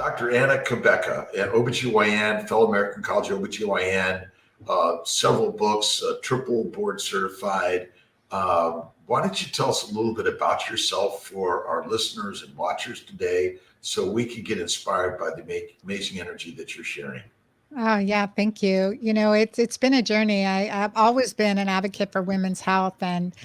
Dr. Anna Cabeca, an OBGYN, fellow American College OBGYN, several books, triple board certified. Why don't you tell us a little bit about yourself for our listeners and watchers today so we can get inspired by the amazing energy that you're sharing? Oh, yeah, thank you. It's been a journey. I've always been an advocate for women's health, and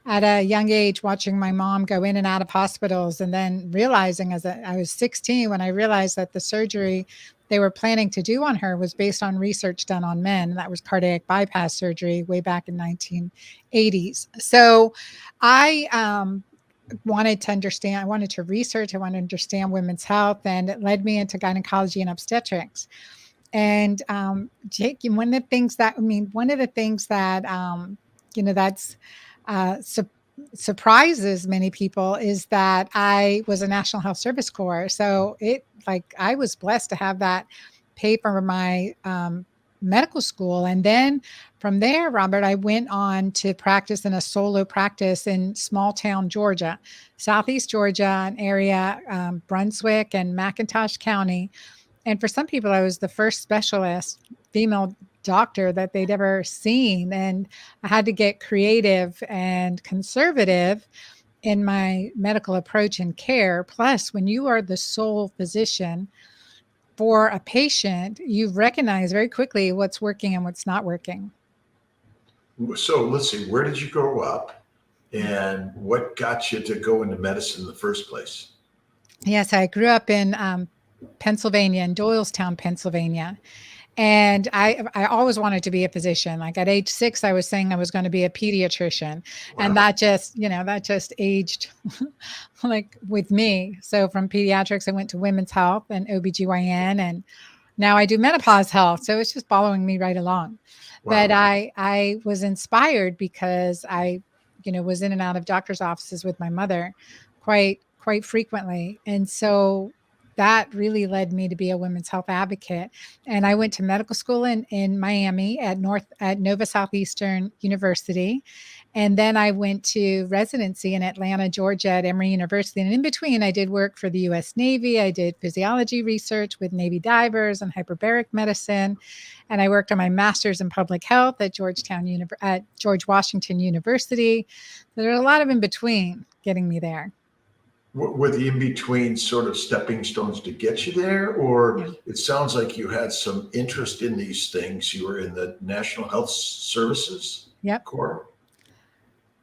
at a young age, watching my mom go in and out of hospitals, and then realizing I was 16 when I realized that the surgery they were planning to do on her was based on research done on men. And that was cardiac bypass surgery way back in 1980s. So I wanted to understand, I wanted to research, I wanted to understand women's health, and it led me into gynecology and obstetrics. And Jake, one of the things that that's surprises many people is that I was a National Health Service Corps. So I was blessed to have that pay for my medical school. And then from there, Robert, I went on to practice in a solo practice in small town Georgia, Southeast Georgia, an area, Brunswick and McIntosh County. And for some people, I was the first specialist female doctor that they'd ever seen. And I had to get creative and conservative in my medical approach and care. Plus, when you are the sole physician for a patient, you recognize very quickly what's working and what's not working. So let's see, where did you grow up and what got you to go into medicine in the first place? Yes, I grew up in Pennsylvania, in Doylestown, Pennsylvania. And I always wanted to be a physician. Like at age 6, I was saying I was going to be a pediatrician. Wow. And that just aged like with me. So from pediatrics, I went to women's health and OBGYN, and now I do menopause health. So it's just following me right along. Wow. But I was inspired because I, was in and out of doctor's offices with my mother quite frequently. And so that really led me to be a women's health advocate. And I went to medical school in Miami at Nova Southeastern University. And then I went to residency in Atlanta, Georgia at Emory University. And in between, I did work for the U.S. Navy. I did physiology research with Navy divers and hyperbaric medicine. And I worked on my master's in public health at George Washington University. So there are a lot of in between getting me there. Were the in-between sort of stepping stones to get you there? Or Yeah. It sounds like you had some interest in these things. You were in the National Health Services Corps?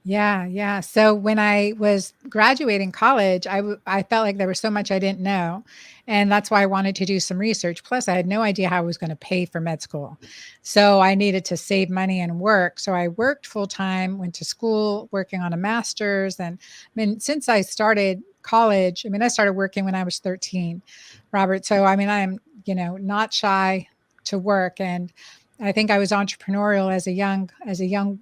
Yeah. So when I was graduating college, I felt like there was so much I didn't know. And that's why I wanted to do some research. Plus, I had no idea how I was going to pay for med school. So I needed to save money and work. So I worked full time, went to school, working on a master's. And since I started college, I started working when I was 13, Robert. So, I'm, not shy to work. And I think I was entrepreneurial as a young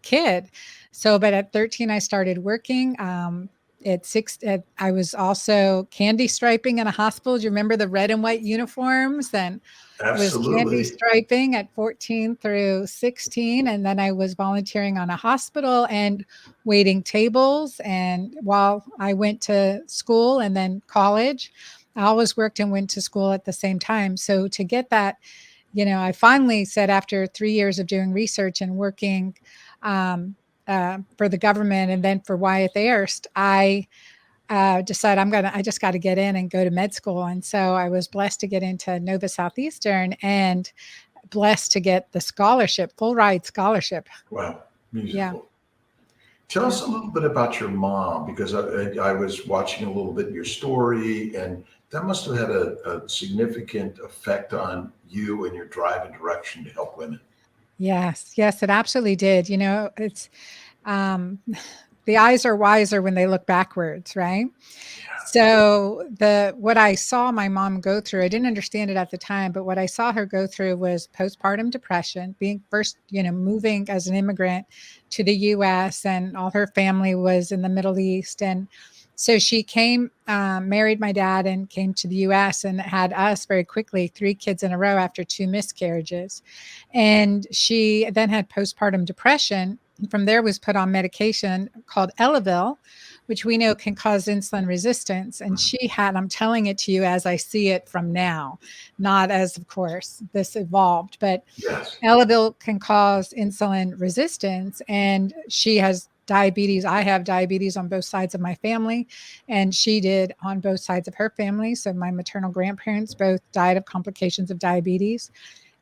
kid. So, but at 13, I started working. I was also candy striping in a hospital. Do you remember the red and white uniforms? And was candy Absolutely. striping at 14 through 16. And then I was volunteering on a hospital and waiting tables. And while I went to school and then college, I always worked and went to school at the same time. So to get that, I finally said, after 3 years of doing research and working for the government and then for Wyeth Erst, I decided I just got to get in and go to med school. And so I was blessed to get into Nova Southeastern and blessed to get the scholarship, full ride scholarship. Wow. Beautiful. Yeah. Tell us a little bit about your mom, because I was watching a little bit of your story, and that must have had a significant effect on you and your drive and direction to help women. Yes, it absolutely did. It's the eyes are wiser when they look backwards, right? Yeah. So what I saw my mom go through, I didn't understand it at the time, but what I saw her go through was postpartum depression, being first, moving as an immigrant to the US, and all her family was in the Middle East. And so she came, married my dad and came to the US and had us very quickly, 3 kids in a row after 2 miscarriages. And she then had postpartum depression. From there was put on medication called Elavil, which we know can cause insulin resistance. And she had, I'm telling it to you as I see it from now, not as, of course, this evolved, but Yes. Elavil can cause insulin resistance, and she has diabetes. I have diabetes on both sides of my family, and she did on both sides of her family. So my maternal grandparents both died of complications of diabetes.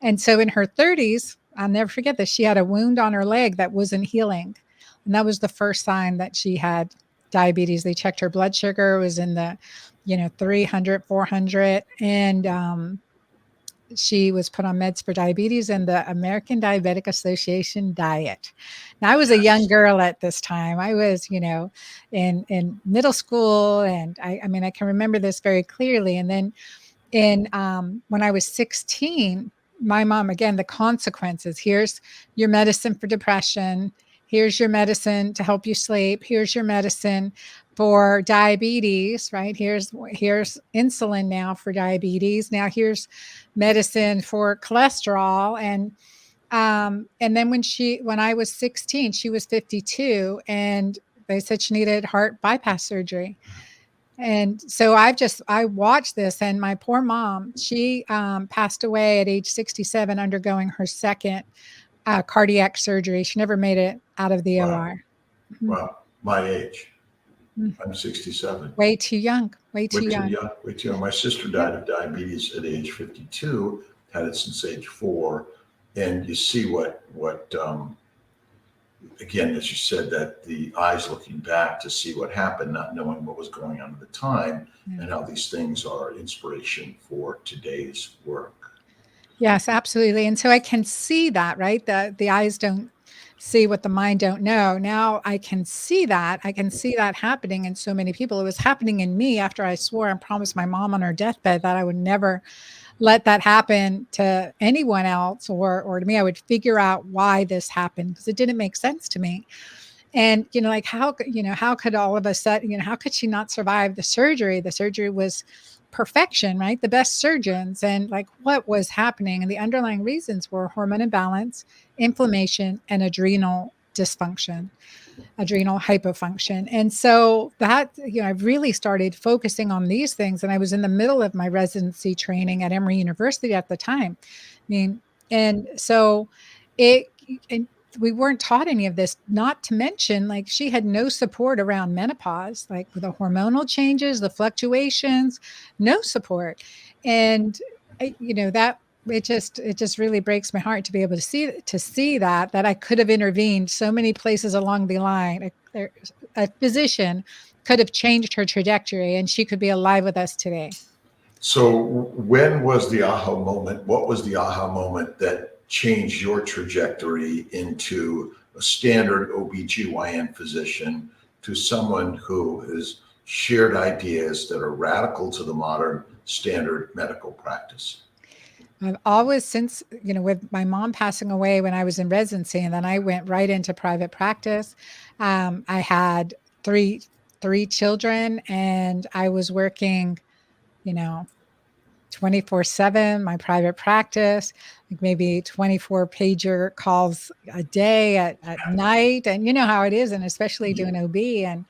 And so in her 30s, I'll never forget this, she had a wound on her leg that wasn't healing. And that was the first sign that she had diabetes. They checked her blood sugar, it was in the, 300, 400. And she was put on meds for diabetes and the American Diabetic Association diet. Now, I was a young girl at this time. I was, in middle school, and I mean, I can remember this very clearly. And then when I was 16, my mom, again, the consequences. Here's your medicine for depression. Here's your medicine to help you sleep. Here's your medicine for diabetes, right? Here's insulin now for diabetes. Now here's medicine for cholesterol. And then when I was 16, she was 52, and they said she needed heart bypass surgery. And so I watched this, and my poor mom, she passed away at age 67, undergoing her second cardiac surgery. She never made it out of the Wow. OR. Wow. My age. Mm-hmm. I'm 67. Way too young. Way too young. Way too young. My sister died of diabetes at age 52, had it since age 4. And you see what again, as you said, that the eyes looking back to see what happened, not knowing what was going on at the time, and how these things are inspiration for today's work. Yes, absolutely. And so I can see that, right? The eyes don't see what the mind don't know. Now I can see that. I can see that happening in so many people. It was happening in me after I swore and promised my mom on her deathbed that I would never let that happen to anyone else or to me. I would figure out why this happened, because it didn't make sense to me. And, like how could all of a sudden, how could she not survive the surgery? The surgery was perfection, right? The best surgeons, and like what was happening. And the underlying reasons were hormone imbalance, inflammation, and adrenal dysfunction, adrenal hypofunction. And so that, I really started focusing on these things. And I was in the middle of my residency training at Emory University at the time. I mean, and so we weren't taught any of this, not to mention, like, she had no support around menopause, like with the hormonal changes, the fluctuations, no support. And that it just really breaks my heart to be able to see that I could have intervened so many places along the line. A physician could have changed her trajectory, and she could be alive with us today. So when was the aha moment? What was the aha moment that changed your trajectory into a standard OBGYN physician to someone who has shared ideas that are radical to the modern standard medical practice? I've always, since, with my mom passing away when I was in residency, and then I went right into private practice. I had three children, and I was working, 24/7, my private practice, like maybe 24 pager calls a day at night. And you know how it is, and especially doing OB. And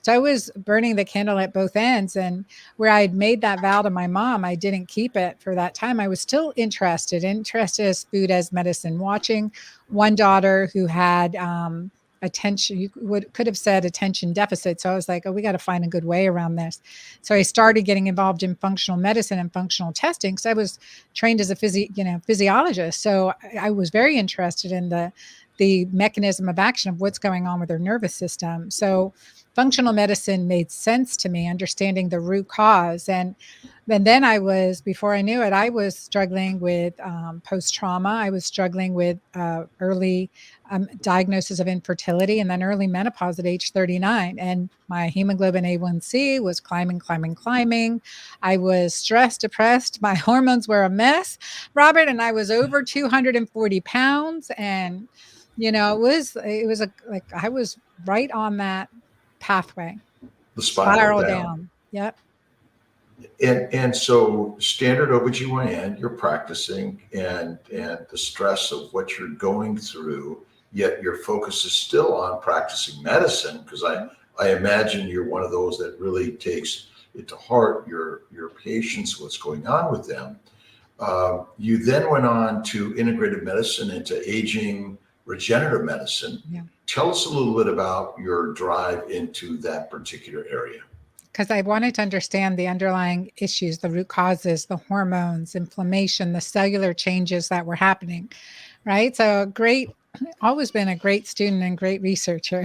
so I was burning the candle at both ends. And where I'd made that vow to my mom, I didn't keep it for that time. I was still interested as food as medicine, watching one daughter who had, attention, could have said attention deficit. So I was like, oh, we got to find a good way around this. So I started getting involved in functional medicine and functional testing, because I was trained as a physiologist. So I was very interested in the mechanism of action of what's going on with their nervous system. So functional medicine made sense to me, understanding the root cause. And then before I knew it, I was struggling with post-trauma. I was struggling with early diagnosis of infertility, and then early menopause at age 39. And my hemoglobin A1C was climbing. I was stressed, depressed. My hormones were a mess, Robert, and I was over 240 pounds. And, it was I was right on that pathway. The spiral down. Yep. And so standard OBGYN, you're practicing, and the stress of what you're going through, yet your focus is still on practicing medicine, because I imagine you're one of those that really takes it to heart, your patients, what's going on with them. You then went on to integrative medicine, into aging regenerative medicine. Yeah. Tell us a little bit about your drive into that particular area. Because I wanted to understand the underlying issues, the root causes, the hormones, inflammation, the cellular changes that were happening, right? So always been a great student and great researcher.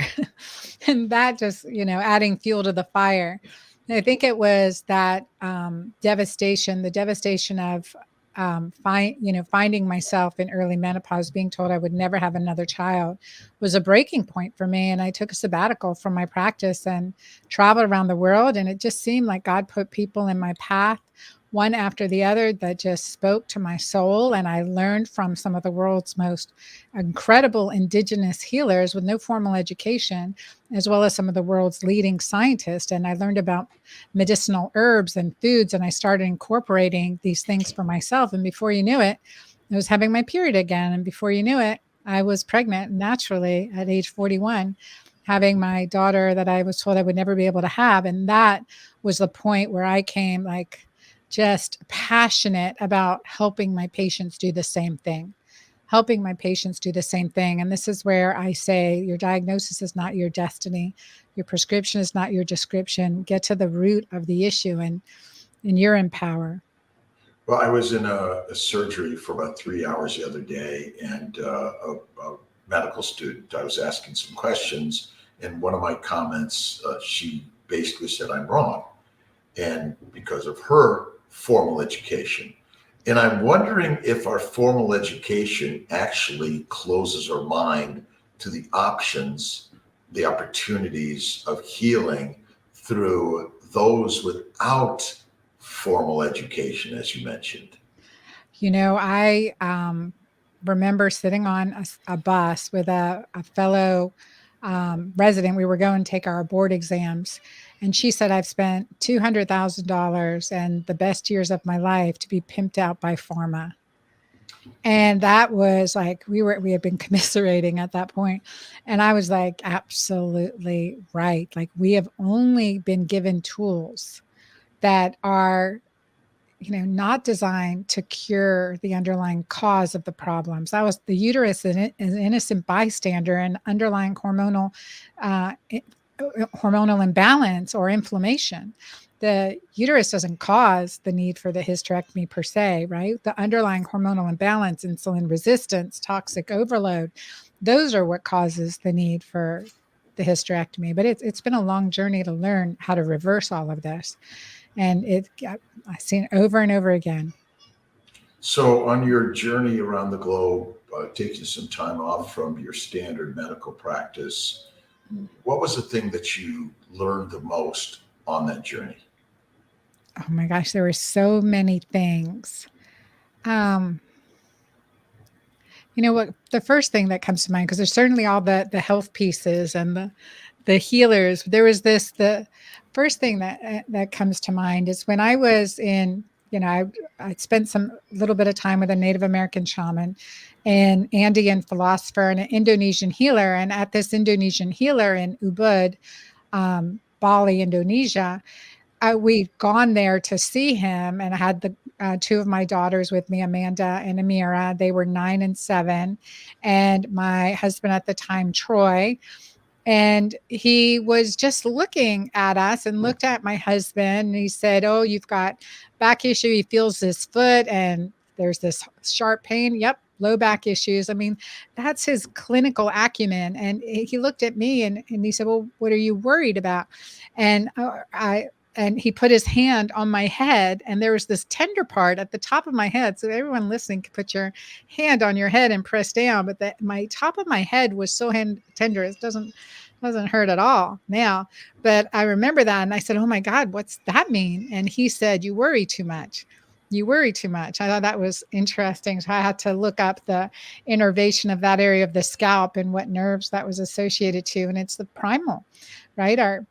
And that just, adding fuel to the fire. And I think it was that devastation, the devastation of finding myself in early menopause, being told I would never have another child, was a breaking point for me. And I took a sabbatical from my practice and traveled around the world. And it just seemed like God put people in my path, one after the other, that just spoke to my soul. And I learned from some of the world's most incredible indigenous healers with no formal education, as well as some of the world's leading scientists. And I learned about medicinal herbs and foods, and I started incorporating these things for myself. And before you knew it, I was having my period again. And before you knew it, I was pregnant naturally at age 41, having my daughter that I was told I would never be able to have. And that was the point where I came just passionate about helping my patients do the same thing. And this is where I say your diagnosis is not your destiny. Your prescription is not your description. Get to the root of the issue, and you're in power. Well, I was in a surgery for about 3 hours the other day, and a medical student, I was asking some questions, and one of my comments, she basically said I'm wrong, and because of her formal education. And I'm wondering if our formal education actually closes our mind to the options, the opportunities of healing through those without formal education, as you mentioned. I remember sitting on a bus with a fellow resident. We were going to take our board exams. And she said, I've spent $200,000 and the best years of my life to be pimped out by pharma. And that was like, we had been commiserating at that point. And I was like, absolutely right. Like, we have only been given tools that are not designed to cure the underlying cause of the problems. That was the uterus, an innocent bystander, and underlying hormonal imbalance or inflammation. The uterus doesn't cause the need for the hysterectomy per se, right? The underlying hormonal imbalance, insulin resistance, toxic overload, those are what causes the need for the hysterectomy. But it's been a long journey to learn how to reverse all of this. And I've seen it over and over again. So, on your journey around the globe, taking some time off from your standard medical practice, what was the thing that you learned the most on that journey? Oh my gosh, there were so many things. What the first thing that comes to mind, because there's certainly all the health pieces and the healers. There was the first thing that comes to mind is when I was in, I spent a little bit of time with a Native American shaman, an Andean philosopher, and an Indonesian healer. And at this Indonesian healer in Ubud, Bali, Indonesia, we'd gone there to see him, and I had the two of my daughters with me, Amanda and Amira. They were 9 and 7, and my husband at the time, Troy. And he was just looking at us and looked at my husband, and he said, "Oh, you've got back issue." He feels his foot and there's this sharp pain. Yep, low back issues. I mean, that's his clinical acumen. And he looked at me and he said, "Well, what are you worried about?" And he put his hand on my head, and there was this tender part at the top of my head. So everyone listening can put your hand on your head and press down. But my top of my head was so tender, it doesn't hurt at all now. But I remember that, and I said, "Oh my God, what's that mean?" And he said, "You worry too much. You worry too much." I thought that was interesting. So I had to look up the innervation of that area of the scalp and what nerves that was associated to. And it's the primal, right? Our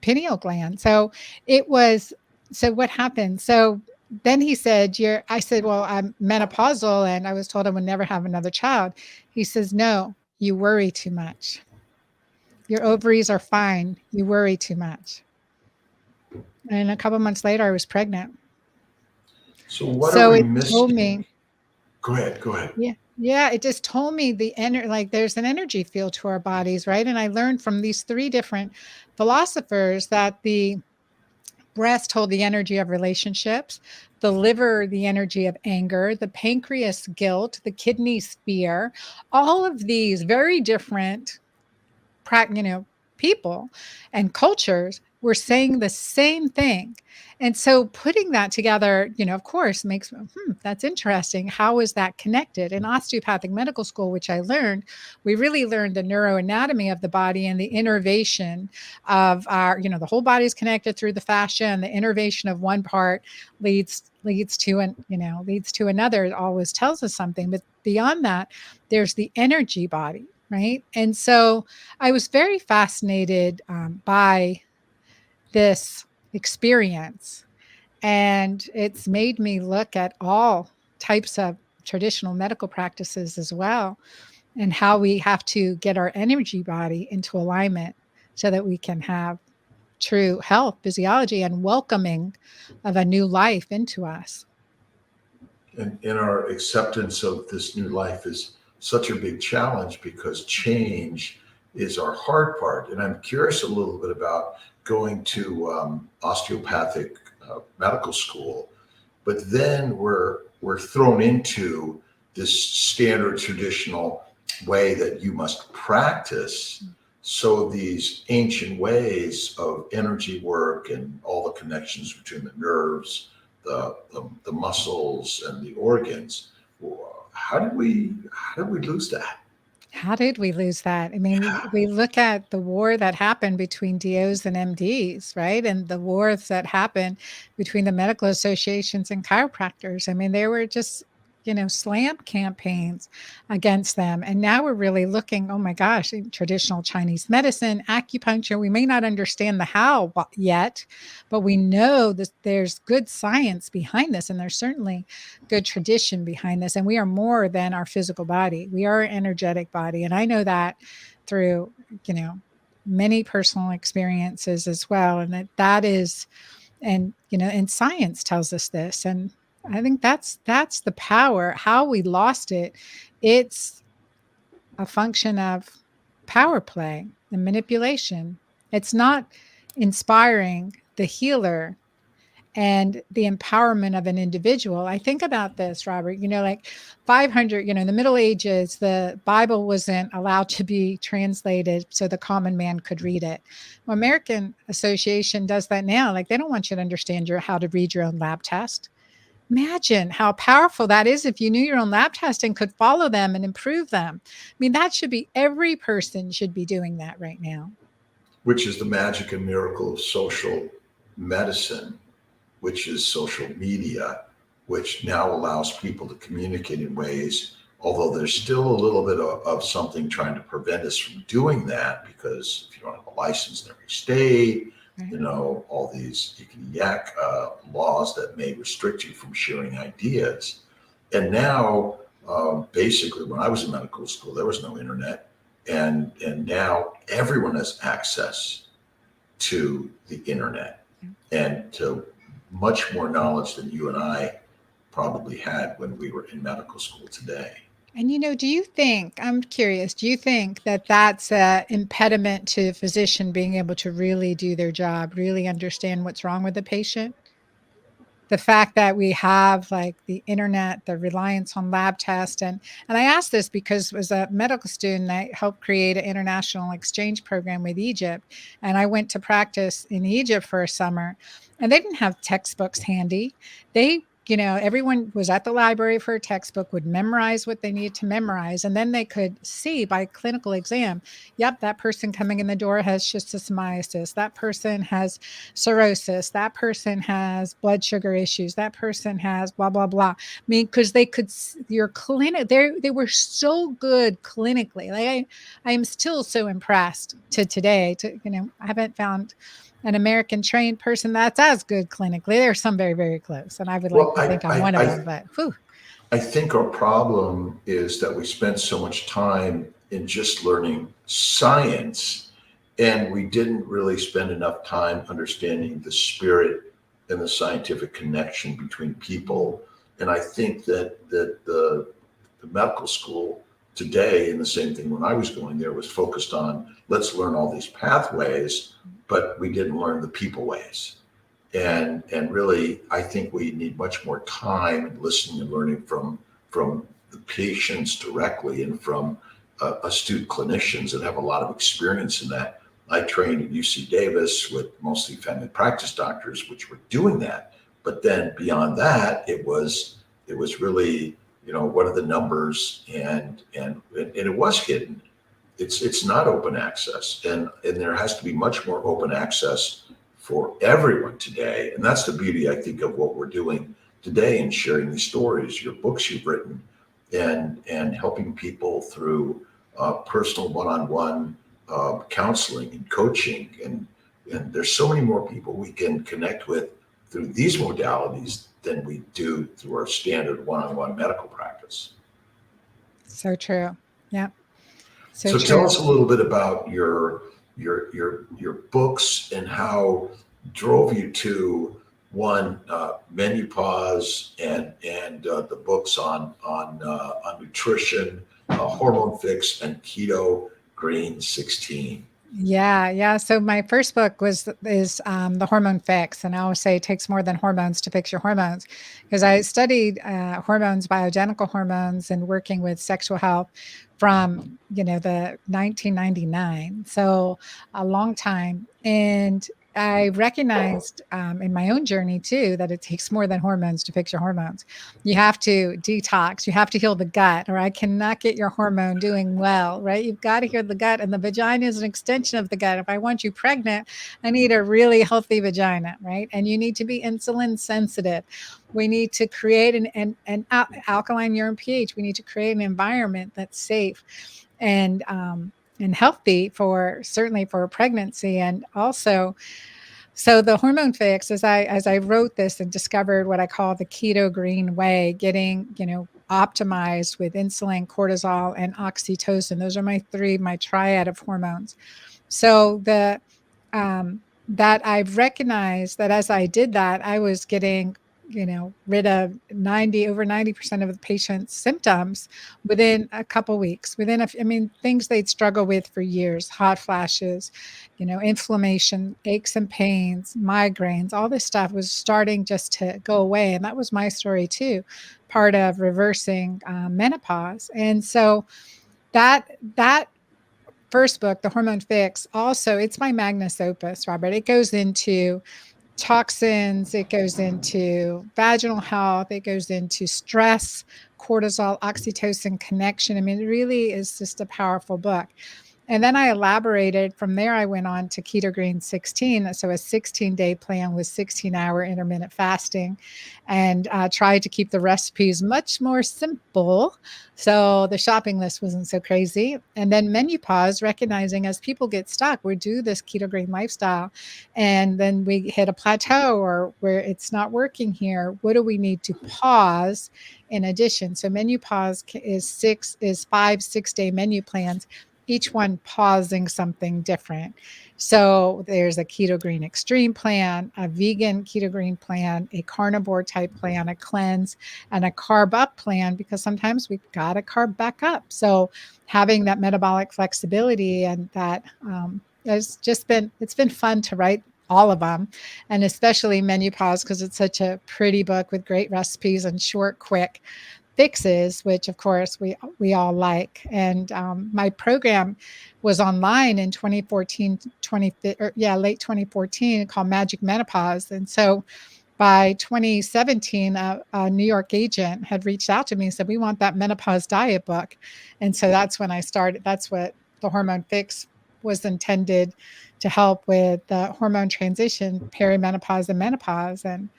pineal gland. So what happened? So then he said, I said, "Well, I'm menopausal and I was told I would never have another child." He says, "No, you worry too much." Your ovaries are fine. You worry too much. And a couple months later, I was pregnant. So what are So we it told missing? me, Go ahead. Go ahead. yeah, yeah, it just told me like there's an energy field to our bodies, right? And I learned from these three different philosophers that the breast hold the energy of relationships, the liver, the energy of anger, the pancreas, guilt, the kidneys, fear. All of these very different people and cultures were saying the same thing. And so putting that together, of course, makes that's interesting. How is that connected? In osteopathic medical school, which I learned, we really learned the neuroanatomy of the body and the innervation of our, the whole body is connected through the fascia, and the innervation of one part leads to leads to another. It always tells us something. But beyond that, there's the energy body, right? And so I was very fascinated by this experience, and it's made me look at all types of traditional medical practices as well, and how we have to get our energy body into alignment so that we can have true health, physiology, and welcoming of a new life into us. And our acceptance of this new life is such a big challenge because change is our hard part. And I'm curious a little bit about going to osteopathic medical school, but then we're thrown into this standard traditional way that you must practice. So these ancient ways of energy work and all the connections between the nerves, the muscles and the organs. How did we lose that? How did we lose that? I mean, we look at the war that happened between DOs and MDs, right? And the wars that happened between the medical associations and chiropractors. I mean, they were just, slam campaigns against them. And now we're really looking, oh my gosh, in traditional Chinese medicine, acupuncture. We may not understand the how yet, but we know that there's good science behind this. And there's certainly good tradition behind this. And we are more than our physical body. We are an energetic body. And I know that through, many personal experiences as well. And that is, and science tells us this. And I think that's the power. How we lost it. It's a function of power play and manipulation. It's not inspiring the healer and the empowerment of an individual. I think about this, Robert, like 500, in the Middle Ages, the Bible wasn't allowed to be translated so the common man could read it. Well, American Association does that now. Like, they don't want you to understand how to read your own lab test. Imagine how powerful that is if you knew your own lab test and could follow them and improve them. I mean, that should be, every person should be doing that right now. Which is the magic and miracle of social medicine, which is social media, which now allows people to communicate in ways, although there's still a little bit of something trying to prevent us from doing that, because if you don't have a license in every state, all these yak laws that may restrict you from sharing ideas. And now, basically, when I was in medical school, there was no internet. And now everyone has access to the internet and to much more knowledge than you and I probably had when we were in medical school today. And, do you think, I'm curious, do you think that that's an impediment to a physician being able to really do their job, really understand what's wrong with the patient? The fact that we have like the internet, the reliance on lab tests. And I asked this because as a medical student, I helped create an international exchange program with Egypt. And I went to practice in Egypt for a summer, and they didn't have textbooks handy. They everyone was at the library for a textbook, would memorize what they needed to memorize, and then they could see by clinical exam, yep, that person coming in the door has schistosomiasis, that person has cirrhosis, that person has blood sugar issues, that person has blah, blah, blah. I mean, because they could, your clinic, they were so good clinically. Like I am still so impressed to today I haven't found an American trained person that's as good clinically. There's some very, very close. And I would like to think I'm one of them, but whew. I think our problem is that we spend so much time in just learning science And we didn't really spend enough time understanding the spirit and the scientific connection between people. And I think that the medical school today, and the same thing when I was going there, was focused on let's learn all these pathways, but we didn't learn the people ways. And really, I think we need much more time and listening and learning from the patients directly and from astute clinicians that have a lot of experience in that. I trained at UC Davis with mostly family practice doctors, which were doing that. But then beyond that, it was really, what are the numbers, and it was hidden. It's not open access, and there has to be much more open access for everyone today. And that's the beauty, I think, of what we're doing today and sharing these stories, your books you've written, and helping people through personal one-on-one counseling and coaching. And there's so many more people we can connect with through these modalities than we do through our standard one-on-one medical practice. So true. Yeah. So tell us a little bit about your books and how drove you to one, MenuPause, and the books on nutrition, Hormone Fix and Keto-Green 16. Yeah. So my first book is the Hormone Fix, and I always say it takes more than hormones to fix your hormones, because I studied hormones, bioidentical hormones, and working with sexual health from the 1999, so a long time. And I recognized in my own journey too that it takes more than hormones to fix your hormones. You have to detox, you have to heal the gut, or I cannot get your hormone doing well, right? You've got to heal the gut, and the vagina is an extension of the gut. If I want you pregnant, I need a really healthy vagina, right? And you need to be insulin sensitive. We need to create an alkaline urine pH. We need to create an environment that's safe and healthy certainly for pregnancy. And also, so the Hormone Fix, as I wrote this and discovered what I call the Keto-Green way, getting optimized with insulin, cortisol, and oxytocin. Those are my triad of hormones. So that I've recognized that as I did that, I was getting rid of over 90% of the patient's symptoms within a couple weeks, things they'd struggle with for years: hot flashes, inflammation, aches and pains, migraines. All this stuff was starting just to go away. And that was my story too, part of reversing menopause. And so that first book, The Hormone Fix, also, it's my magnus opus, Robert. It goes into toxins, it goes into vaginal health, it goes into stress, cortisol, oxytocin connection. It really is just a powerful book. And then I elaborated from there. I went on to Keto-Green 16. So a 16-day plan with 16-hour intermittent fasting, and tried to keep the recipes much more simple, so the shopping list wasn't so crazy. And then MenuPause, recognizing as people get stuck, we do this Keto-Green lifestyle, and then we hit a plateau or where it's not working here. What do we need to pause in addition? So MenuPause is 5 6-day menu plans, each one pausing something different. So there's a Keto-Green extreme plan, a vegan Keto-Green plan, a carnivore type plan, a cleanse, and a carb up plan, because sometimes we've got to carb back up. So having that metabolic flexibility, and that it's been fun to write all of them, and especially MenuPause, because it's such a pretty book with great recipes and short, quick fixes, which of course we all like. And my program was online in 2014, late 2014, called Magic Menopause. And so by 2017, a New York agent had reached out to me and said, we want that menopause diet book. And so that's when I started. That's what the Hormone Fix was intended to help with: the hormone transition, perimenopause, and menopause. And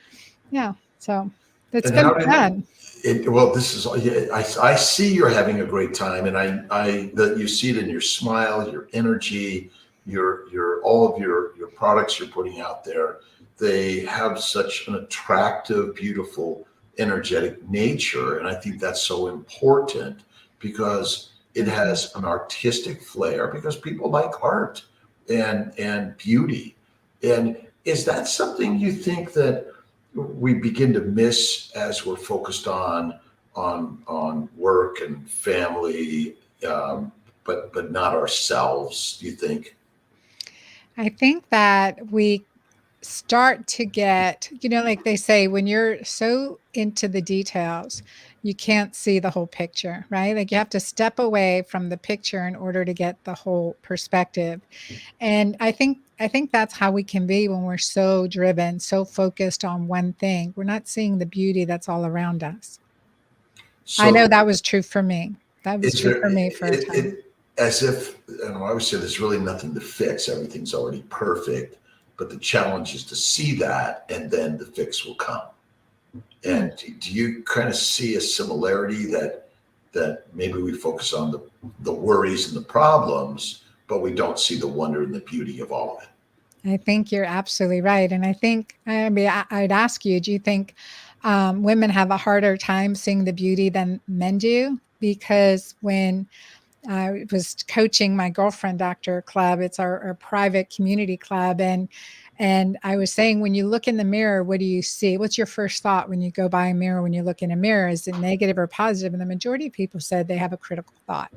so it's been fun. This is, I see you're having a great time, and that you see it in your smile, your energy, all of your products you're putting out there. They have such an attractive, beautiful, energetic nature, and I think that's so important, because it has an artistic flair, because people like art. and beauty. And is that something you think that we begin to miss as we're focused on work and family, but not ourselves? Do you think? I think that we start to get, like they say, when you're so into the details, you can't see the whole picture, right? Like you have to step away from the picture in order to get the whole perspective. And I think that's how we can be when we're so driven, so focused on one thing. We're not seeing the beauty that's all around us. I know So that was true for me. That was it's true very, for me for a time. as if, and I always say there's really nothing to fix. Everything's already perfect. But the challenge is to see that, and then the fix will come. Hmm. And do you kind of see a similarity that maybe we focus on the worries and the problems, but we don't see the wonder and the beauty of all of it? I think you're absolutely right. And I think, I mean, I'd ask you, do you think women have a harder time seeing the beauty than men do? Because when I was coaching my girlfriend doctor club. It's our private community club. And I was saying, when you look in the mirror, what do you see? What's your first thought when you go by a mirror, when you look in a mirror? Is it negative or positive? And the majority of people said they have a critical thought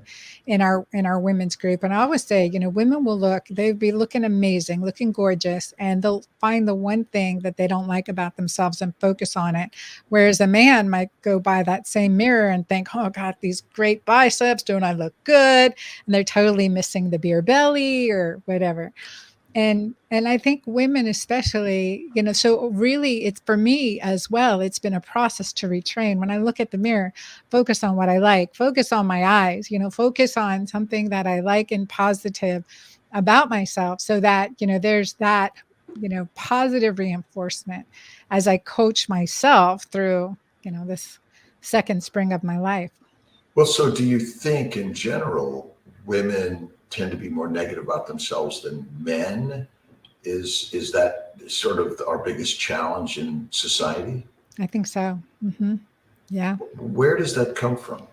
in our women's group. And I always say, women will they'd be looking amazing, looking gorgeous, and they'll find the one thing that they don't like about themselves and focus on it. Whereas a man might go by that same mirror and think, oh, God, these great biceps, don't I look good? And they're totally missing the beer belly or whatever. And I think women especially, so really it's for me as well, it's been a process to retrain. When I look at the mirror, focus on what I like, focus on my eyes, focus on something that I like and positive about myself, so that, there's that, positive reinforcement as I coach myself through, this second spring of my life. Well, so do you think in general women tend to be more negative about themselves than men? Is that sort of our biggest challenge in society? I think so. Yeah. Where does that come from?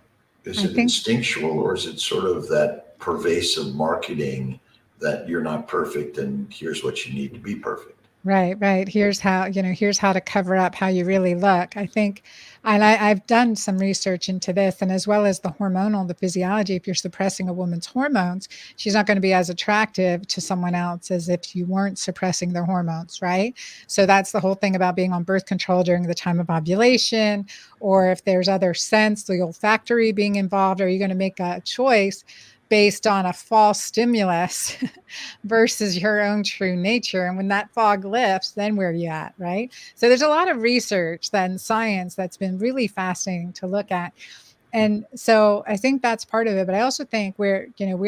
Is I it think instinctual, or is it sort of that pervasive marketing that you're not perfect and here's what you need to be perfect? Right, right. Here's how to cover up how you really look. I think, and I've done some research into this, and as well as the physiology. If you're suppressing a woman's hormones, she's not going to be as attractive to someone else as if you weren't suppressing their hormones, right? So that's the whole thing about being on birth control during the time of ovulation, or if there's other sense, the olfactory being involved. Are you going to make a choice based on a false stimulus versus your own true nature? And when that fog lifts, then where are you at, right? So there's a lot of research and science that's been really fascinating to look at. And so I think that's part of it. But I also think we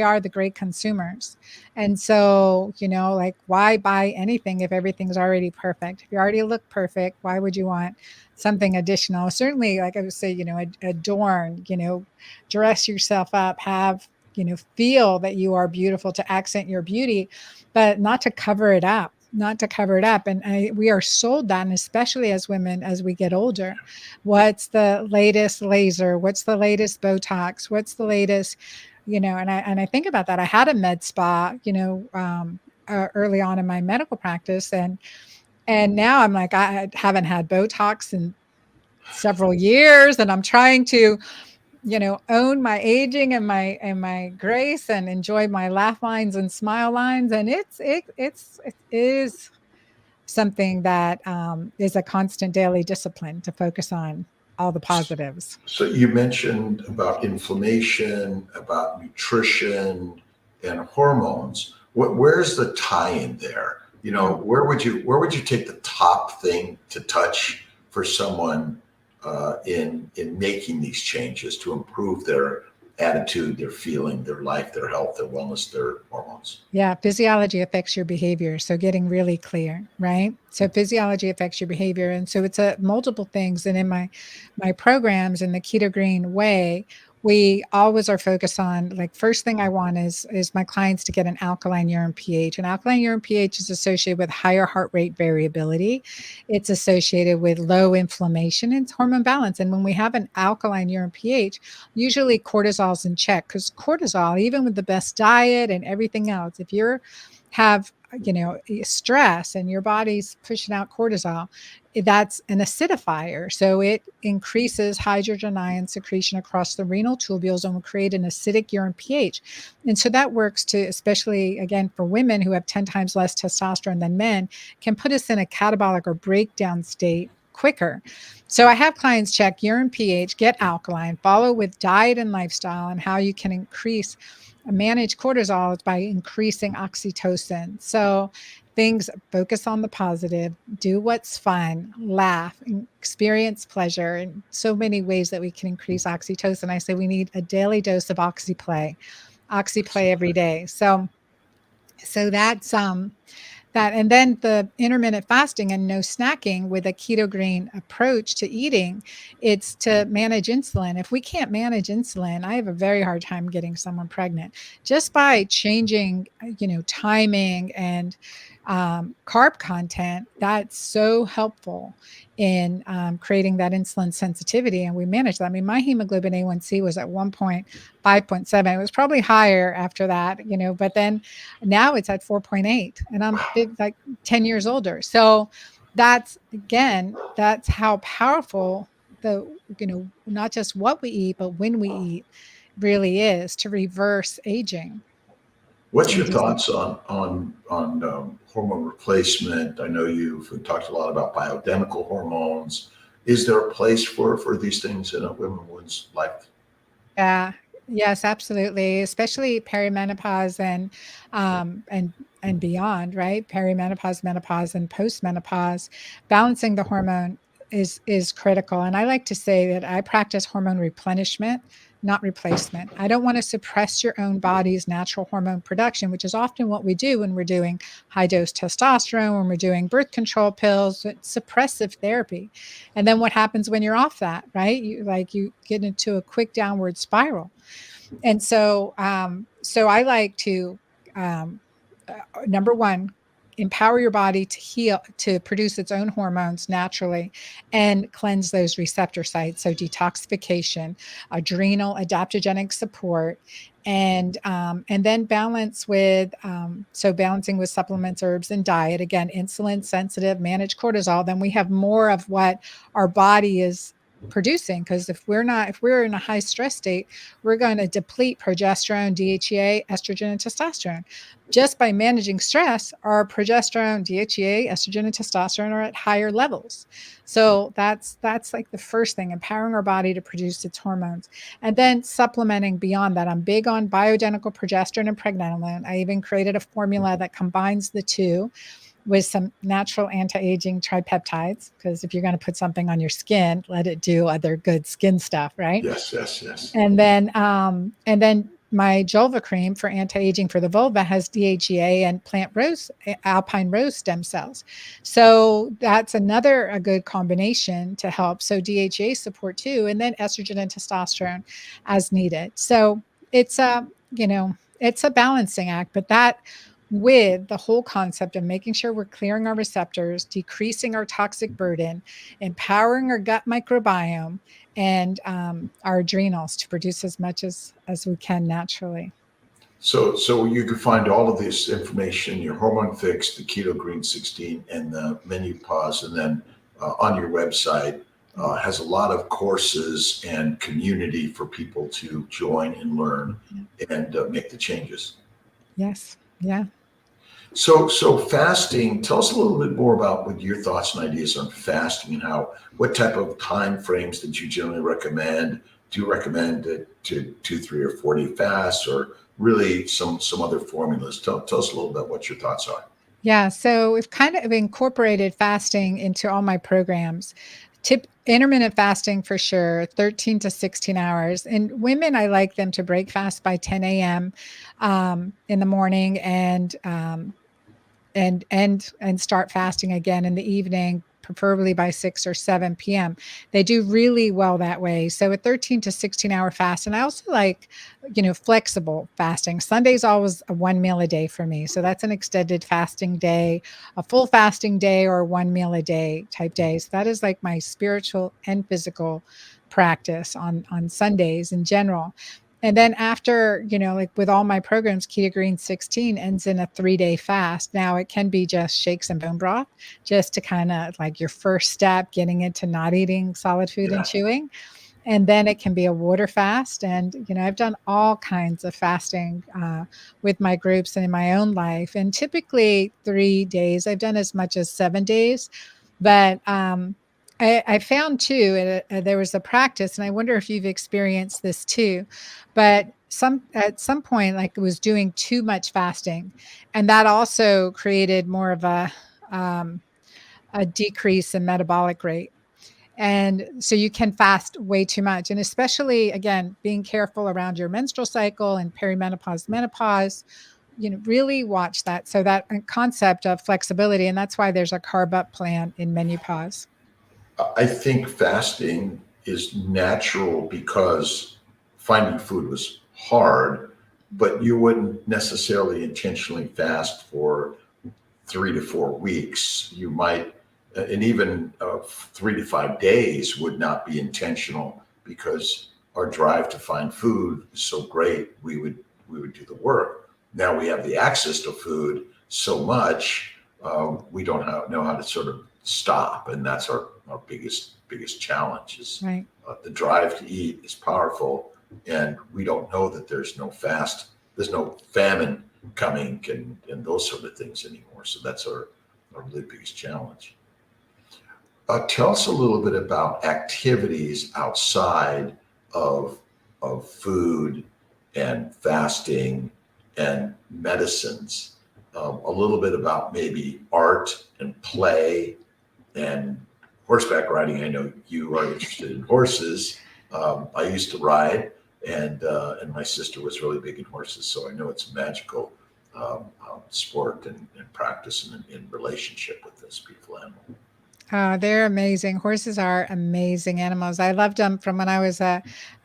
are the great consumers. And so, like, why buy anything if everything's already perfect? If you already look perfect, why would you want something additional? Certainly, like I would say, adorn, dress yourself up, have, feel that you are beautiful to accent your beauty, but not to cover it up. Not to cover it up. And we are sold that, and especially as women, as we get older, what's the latest laser? What's the latest Botox? What's the latest, and I think about that. I had a med spa, early on in my medical practice. And now I'm like, I haven't had Botox in several years, and I'm trying to, own my aging and my grace and enjoy my laugh lines and smile lines. And it is something that is a constant daily discipline to focus on all the positives. So you mentioned about inflammation, about nutrition, and hormones. Where's the tie-in there? Mm. Where would you take the top thing to touch for someone in making these changes to improve their attitude, their feeling, their life, their health, their wellness, their hormones? Yeah, physiology affects your behavior. So getting really clear, right? So physiology affects your behavior. And so it's a multiple things. And in my programs in the Keto Green way, we always are focused on, like, first thing I want is my clients to get an alkaline urine pH. And alkaline urine pH is associated with higher heart rate variability. It's associated with low inflammation and hormone balance. And when we have an alkaline urine pH, usually cortisol's in check, because cortisol, even with the best diet and everything else, if you're have stress and your body's pushing out cortisol, that's an acidifier. So it increases hydrogen ion secretion across the renal tubules and will create an acidic urine pH. And so that works to, especially again for women who have 10 times less testosterone than men, can put us in a catabolic or breakdown state quicker. So I have clients check urine pH, get alkaline, follow with diet and lifestyle, and how you can manage cortisol by increasing oxytocin. So things, focus on the positive, do what's fun, laugh, experience pleasure, and so many ways that we can increase oxytocin. I say we need a daily dose of oxyplay every day. So that's that. And then the intermittent fasting and no snacking with a keto-green approach to eating, it's to manage insulin. If we can't manage insulin, I have a very hard time getting someone pregnant. Just by changing, timing and carb content, that's so helpful in creating that insulin sensitivity. And we manage that. I mean, my hemoglobin A1C was at 5.7. It was probably higher after that, but then now it's at 4.8, and I'm like 10 years older. So that's how powerful not just what we eat, but when we eat really is to reverse aging. What's your thoughts on hormone replacement? I know you've talked a lot about bioidentical hormones. Is there a place for these things in a woman's life? Yeah. Yes, absolutely. Especially perimenopause and beyond, right? Perimenopause, menopause, and postmenopause. Balancing the hormone is critical. And I like to say that I practice hormone replenishment, not replacement. I don't want to suppress your own body's natural hormone production, which is often what we do when we're doing high dose testosterone, when we're doing birth control pills. It's suppressive therapy. And then what happens when you're off that, right? You get into a quick downward spiral. And so I like to number one, empower your body to heal, to produce its own hormones naturally, and cleanse those receptor sites. So detoxification, adrenal adaptogenic support, and then balance with balancing with supplements, herbs, and diet. Again, insulin sensitive, manage cortisol. Then we have more of what our body is producing, because if we're in a high stress state, we're going to deplete progesterone, DHEA, estrogen, and testosterone. Just by managing stress, our progesterone, DHEA, estrogen, and testosterone are at higher levels. So that's like the first thing, empowering our body to produce its hormones. And then supplementing beyond that. I'm big on bioidentical progesterone and pregnenolone. I even created a formula that combines the two with some natural anti-aging tripeptides, because if you're going to put something on your skin, let it do other good skin stuff, right? Yes. And then my Julva cream for anti-aging for the vulva has DHEA and alpine rose stem cells. So that's a good combination to help. So DHEA support too, and then estrogen and testosterone as needed. So it's it's a balancing act, but that, with the whole concept of making sure we're clearing our receptors, decreasing our toxic burden, empowering our gut microbiome, and our adrenals to produce as much as we can naturally. So you can find all of this information, your Hormone Fix, the Keto-Green 16, and the MenuPause, and then on your website has a lot of courses and community for people to join and learn and make the changes. Yes. Yeah. So fasting, tell us a little bit more about what your thoughts and ideas on fasting, and what type of time frames that you generally recommend. Do you recommend it to 2, 3, or 4-day fasts, or really some other formulas? Tell us a little bit what your thoughts are. Yeah. So we've kind of incorporated fasting into all my programs. Intermittent fasting for sure, 13 to 16 hours. And women, I like them to break fast by 10 a.m. In the morning, and start fasting again in the evening, preferably by 6 or 7 p.m. They do really well that way. So a 13 to 16-hour fast. And I also like, flexible fasting. Sunday's always a one meal a day for me. So that's an extended fasting day, a full fasting day, or one meal a day type day. So that is like my spiritual and physical practice on Sundays in general. And then after, like with all my programs, Keto-Green 16 ends in a 3-day fast. Now it can be just shakes and bone broth, just to kind of like your first step, getting into not eating solid food and Yeah. chewing. And then it can be a water fast. And, I've done all kinds of fasting with my groups and in my own life. And typically 3 days, I've done as much as 7 days. But I found too, there was a practice, and I wonder if you've experienced this too, but at some point, like, it was doing too much fasting. And that also created more of um, a decrease in metabolic rate. And so you can fast way too much. And especially, again, being careful around your menstrual cycle and perimenopause, menopause, really watch that. So that concept of flexibility, and that's why there's a carb up plan in MenuPause. I think fasting is natural because finding food was hard, but you wouldn't necessarily intentionally fast for 3 to 4 weeks. You might, and even 3 to 5 days would not be intentional because our drive to find food is so great. We would do the work. Now we have the access to food so much, we don't know how to sort of stop, and that's our biggest challenge is Right. the drive to eat is powerful, and we don't know that there's no famine coming and those sort of things anymore. So that's our really biggest challenge. Tell us a little bit about activities outside of food and fasting and medicines. A little bit about maybe art and play and horseback riding. I know you are interested in horses. I used to ride, and my sister was really big in horses, so I know it's a magical sport and practice and in relationship with this beautiful animal. They're amazing. Horses are amazing animals. I loved them from when I was a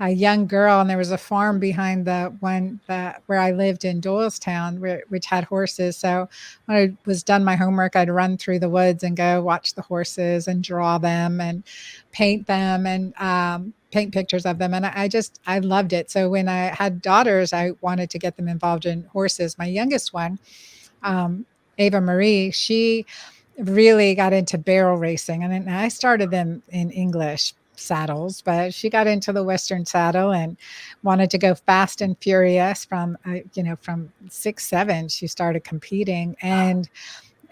young girl, and there was a farm behind the one that where I lived in Doylestown, which had horses. So when I was done my homework, I'd run through the woods and go watch the horses and draw them and paint them and paint pictures of them. And I loved it. So when I had daughters, I wanted to get them involved in horses. My youngest one, um, Ava Marie, she really got into barrel racing. And then I started them in English saddles, but she got into the Western saddle and wanted to go fast and furious from 6, 7, she started competing.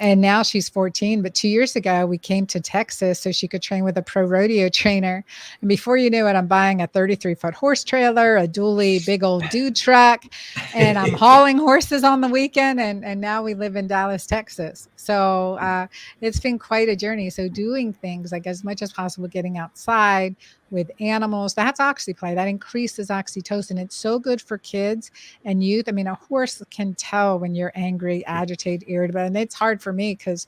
And now she's 14. But 2 years ago, we came to Texas so she could train with a pro rodeo trainer. And before you knew it, I'm buying a 33-foot horse trailer, a dually big old dude truck, and I'm hauling horses on the weekend. And now we live in Dallas, Texas. So it's been quite a journey. So doing things like as much as possible, getting outside with animals, that's oxyplay. That increases oxytocin. It's so good for kids and youth. I mean, a horse can tell when you're angry, agitated, irritable, and it's hard for me because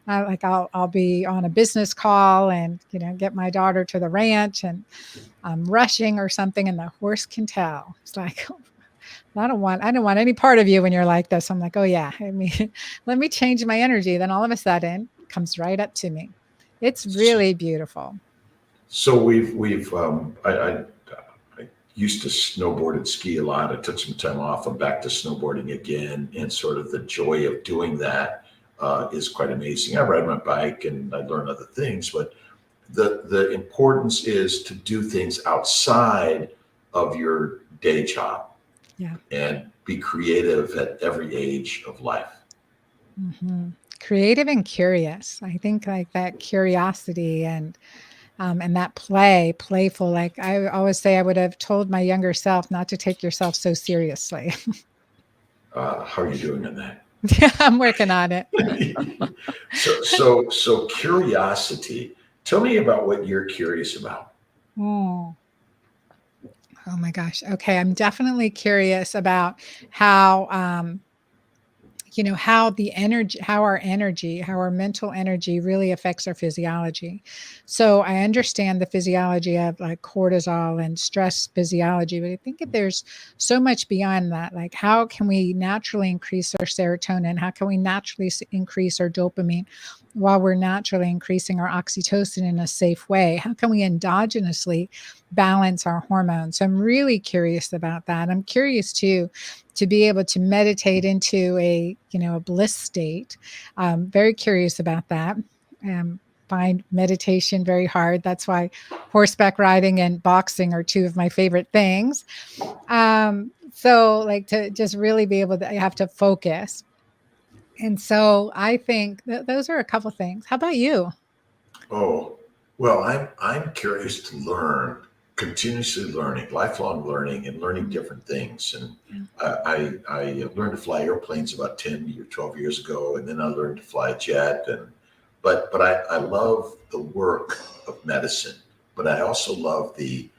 I'll be on a business call and get my daughter to the ranch and I'm rushing or something, and the horse can tell. It's like, I don't want any part of you when you're like this. I'm like, oh yeah, I mean, let me change my energy. Then all of a sudden, it comes right up to me. It's really beautiful. So I used to snowboard and ski a lot. I took some time off. I'm back to snowboarding again, and sort of the joy of doing that is quite amazing. I ride my bike and I learn other things, but the importance is to do things outside of your day job Yeah. and be creative at every age of life. Hmm. Creative and curious. I think like that curiosity and that playful. Like I always say, I would have told my younger self not to take yourself so seriously. How are you doing on that? I'm working on it. So curiosity. Tell me about what you're curious about. Mm. Oh my gosh. Okay. I'm definitely curious about how how the energy, how our mental energy really affects our physiology. So I understand the physiology of like cortisol and stress physiology, but I think that there's so much beyond that. Like, how can we naturally increase our serotonin? How can we naturally increase our dopamine while we're naturally increasing our oxytocin in a safe way? How can we endogenously balance our hormones? So I'm really curious about that. I'm curious too to be able to meditate into a bliss state. Very curious about that. Um, find meditation very hard. That's why horseback riding and boxing are two of my favorite things. So like to just really be able to, I have to focus. And so I think that those are a couple things. How about you? Oh, well, I'm curious to learn, continuously learning, lifelong learning, and learning different things. And Yeah. I learned to fly airplanes about 10 or 12 years ago, and then I learned to fly a jet. And but I love the work of medicine, but I also love the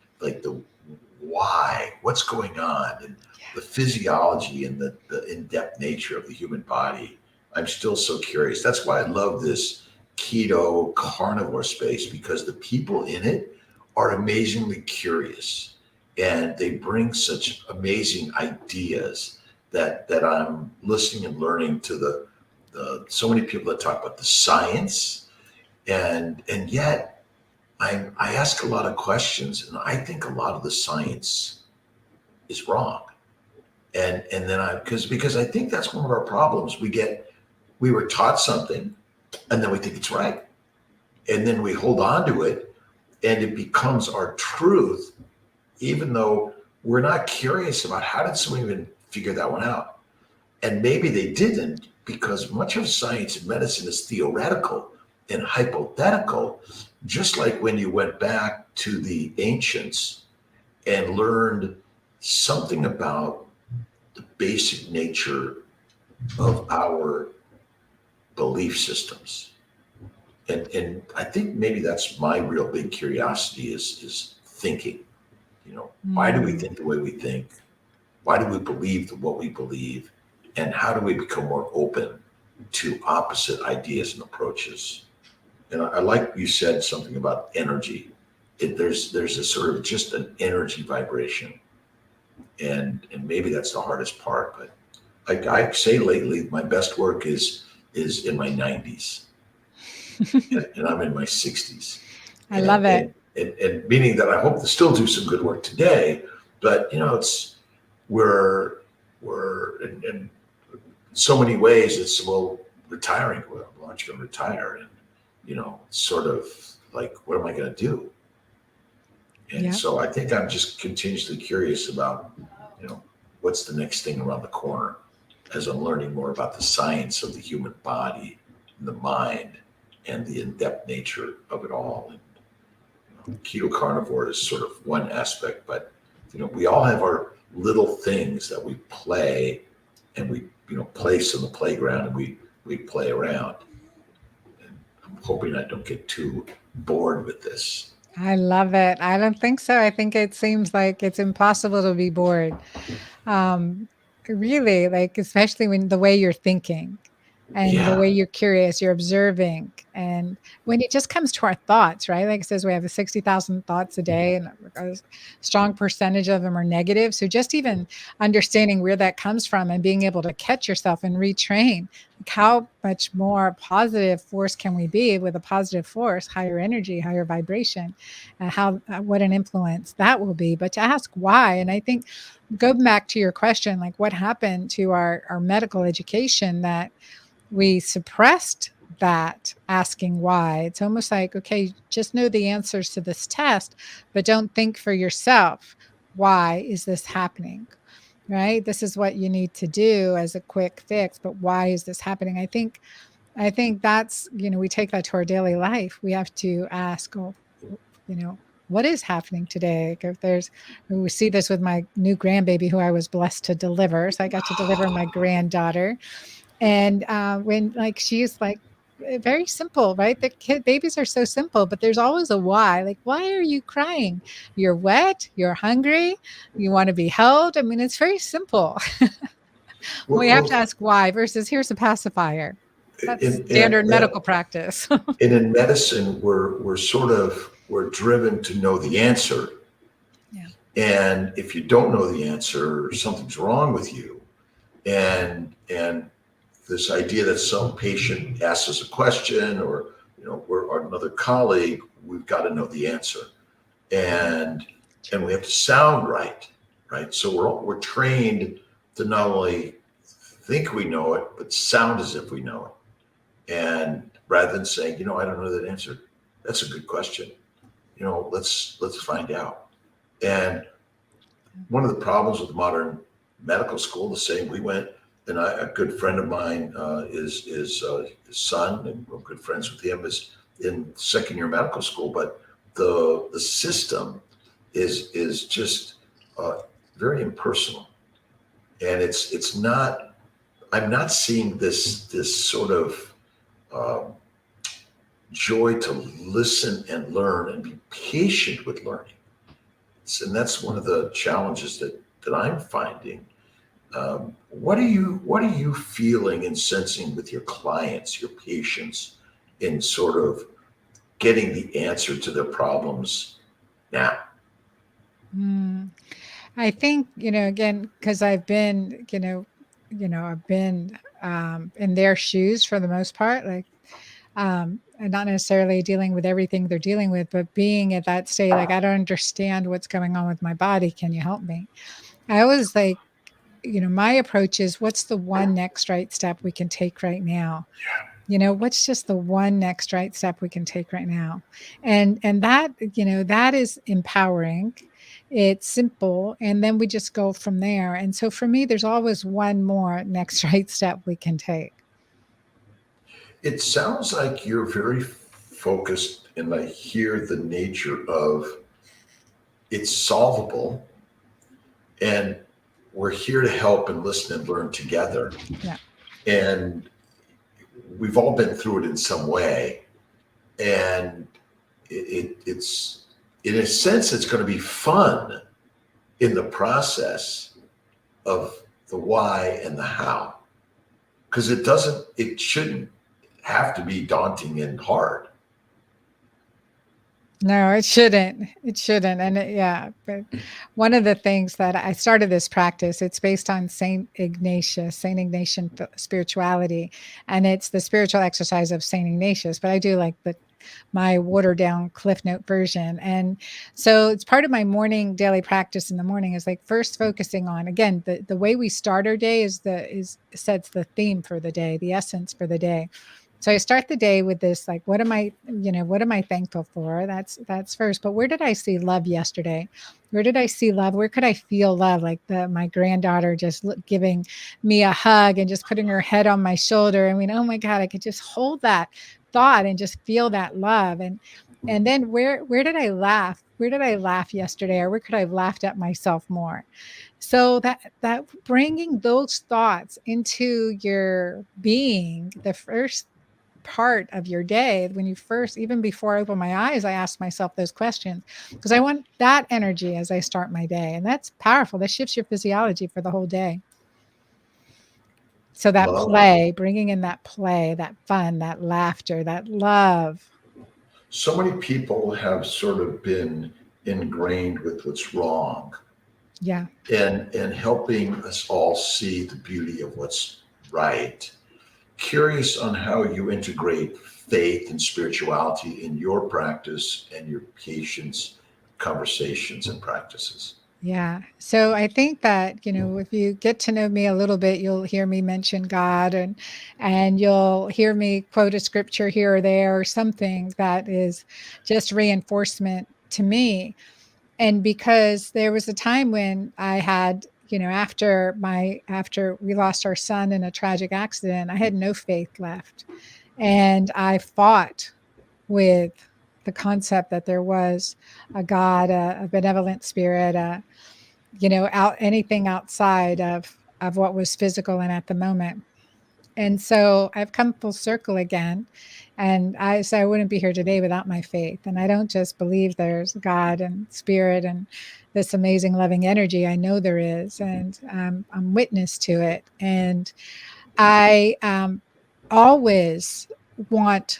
why, what's going on, and the physiology and the in-depth nature of the human body. I'm still so curious. That's why I love this keto carnivore space, because the people in it are amazingly curious, and they bring such amazing ideas that I'm listening and learning to the so many people that talk about the science, and yet I ask a lot of questions, and I think a lot of the science is wrong. And then I because I think that's one of our problems. We were taught something, and then we think it's right, and then we hold on to it, and it becomes our truth, even though we're not curious about how did someone even figure that one out. And maybe they didn't, because much of science and medicine is theoretical and hypothetical, just like when you went back to the ancients and learned something about the basic nature of our belief systems. And I think maybe that's my real big curiosity is thinking. Why do we Mm. think the way we think? Why do we believe what we believe? And how do we become more open to opposite ideas and approaches? And I like you said something about energy. There's a sort of just an energy vibration, and maybe that's the hardest part. But I say lately, my best work is in my 90s, and I'm in my 60s, I and love it. and meaning that I hope to still do some good work today. But it's we're in so many ways. It's retiring. Well, aren't you going to retire? And sort of like, what am I going to do? And Yeah. so I think I'm just continuously curious about what's the next thing around the corner, as I'm learning more about the science of the human body, and the mind, and the in-depth nature of it all. And keto carnivore is sort of one aspect, but we all have our little things that we play, and we place on the playground, and we play around. And I'm hoping I don't get too bored with this. I love it. I don't think so. I think it seems like it's impossible to be bored. Um, really, like, especially when the way you're thinking and the Yeah. way you're curious, you're observing. And when it just comes to our thoughts, right? Like it says, we have 60,000 thoughts a day, and a strong percentage of them are negative. So just even understanding where that comes from and being able to catch yourself and retrain, like how much more positive force can we be with a positive force, higher energy, higher vibration, what an influence that will be. But to ask why, and I think go back to your question, like what happened to our medical education, that we suppressed that asking why. It's almost like, okay, just know the answers to this test, but don't think for yourself. Why is this happening? Right? This is what you need to do as a quick fix, but why is this happening? I think that's, we take that to our daily life. We have to ask, oh, you know, what is happening today? Like we see this with my new grandbaby who I was blessed to deliver. So I got to deliver my granddaughter. And when like she's like very simple, right? Babies are so simple, but there's always a why. Like, why are you crying? You're wet, you're hungry, you want to be held. I mean, it's very simple. We have to Well, ask why versus here's a pacifier. That's in, standard in, medical practice. and in medicine, we're driven to know the answer. Yeah. And if you don't know the answer, something's wrong with you. And this idea that some patient asks us a question, or we're another colleague, we've got to know the answer, and we have to sound right, right? So we're trained to not only think we know it, but sound as if we know it. And rather than saying, I don't know that answer, that's a good question. Let's find out. And one of the problems with modern medical school, the same we went, and a good friend of mine is his son, and we're good friends with him, is in second year medical school. But the system is just very impersonal, and it's not. I'm not seeing this sort of um, joy to listen and learn and be patient with learning. And that's one of the challenges that I'm finding. What are you feeling and sensing with your clients, your patients, in sort of getting the answer to their problems now? Mm. I think, again, because I've been, I've been in their shoes for the most part, like, and not necessarily dealing with everything they're dealing with, but being at that state, like, I don't understand what's going on with my body. Can you help me? I always like, my approach is what's the one next right step we can take right now? What's just the one next right step we can take right now? And that, that is empowering. It's simple. And then we just go from there. And so for me, there's always one more next right step we can take. It sounds like you're very focused, and I hear the nature of it's solvable, and we're here to help and listen and learn together. Yeah. And we've all been through it in some way, and it's in a sense it's going to be fun in the process of the why and the how, because it shouldn't have to be daunting and hard. No, it shouldn't. It shouldn't. And yeah, but one of the things that I started this practice, it's based on Saint Ignatian spirituality, and it's the spiritual exercise of Saint Ignatius. But I do like my watered down Cliff Note version, and so it's part of my morning daily practice in the morning. Is like first focusing on, again, the way we start our day is sets the theme for the day, the essence for the day. So I start the day with this, like, what am I thankful for? That's first. But where did I see love yesterday? Where did I see love? Where could I feel love? Like my granddaughter just giving me a hug and just putting her head on my shoulder. I mean, oh my God, I could just hold that thought and just feel that love. And then where did I laugh? Where did I laugh yesterday? Or where could I have laughed at myself more? So that bringing those thoughts into your being, the first part of your day, when you first, even before I open my eyes, I ask myself those questions because I want that energy as I start my day. And that's powerful. That shifts your physiology for the whole day. So that Love. play, bringing in that play, that fun, that laughter, that love. So many people have sort of been ingrained with what's wrong, Yeah. and helping us all see the beauty of what's right. Curious on how you integrate faith and spirituality in your practice and your patients' conversations and practices. Yeah. So I think that, if you get to know me a little bit, you'll hear me mention God, and you'll hear me quote a scripture here or there or something that is just reinforcement to me. And because there was a time when I had, after we lost our son in a tragic accident, I had no faith left. And I fought with the concept that there was a God, a benevolent spirit, out anything outside of what was physical and at the moment. And so I've come full circle again. And I wouldn't be here today without my faith. And I don't just believe there's God and spirit and this amazing loving energy. I know there is, and I'm witness to it. And I always want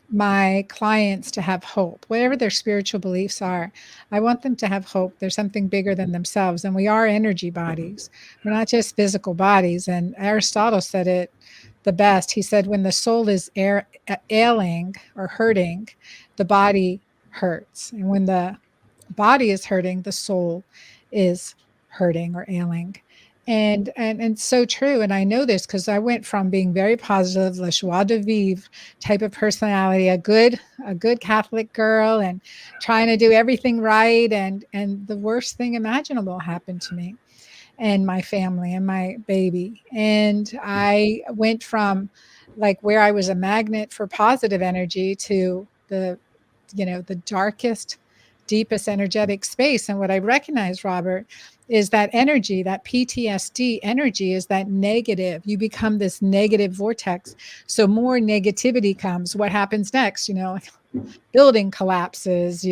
my clients to have hope, whatever their spiritual beliefs are. I want them to have hope. There's something bigger than themselves. And we are energy bodies. We're not just physical bodies. And Aristotle said it the best. He said, when the soul is ailing or hurting, the body hurts. And when the body is hurting, the soul is hurting or ailing. And so true. And I know this because I went from being very positive, la joie de vivre type of personality, a good Catholic girl, and trying to do everything right. And the worst thing imaginable happened to me and my family and my baby. And I went from like where I was a magnet for positive energy to the darkest, deepest energetic space. And what I recognize, Robert, is that energy, that PTSD energy is that negative. You become this negative vortex. So more negativity comes. What happens next? Building collapses,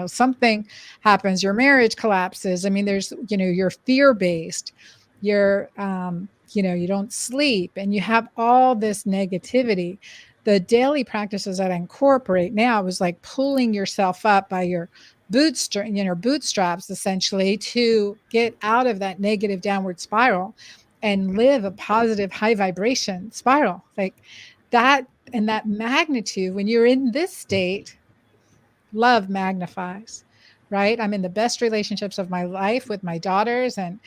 something happens, your marriage collapses. I mean, there's, you're fear-based, you're, you don't sleep, and you have all this negativity. The daily practices that I incorporate now is like pulling yourself up by your bootstraps, essentially, to get out of that negative downward spiral and live a positive high vibration spiral like that. And that magnitude, when you're in this state, love magnifies, right? I'm in the best relationships of my life with my daughters and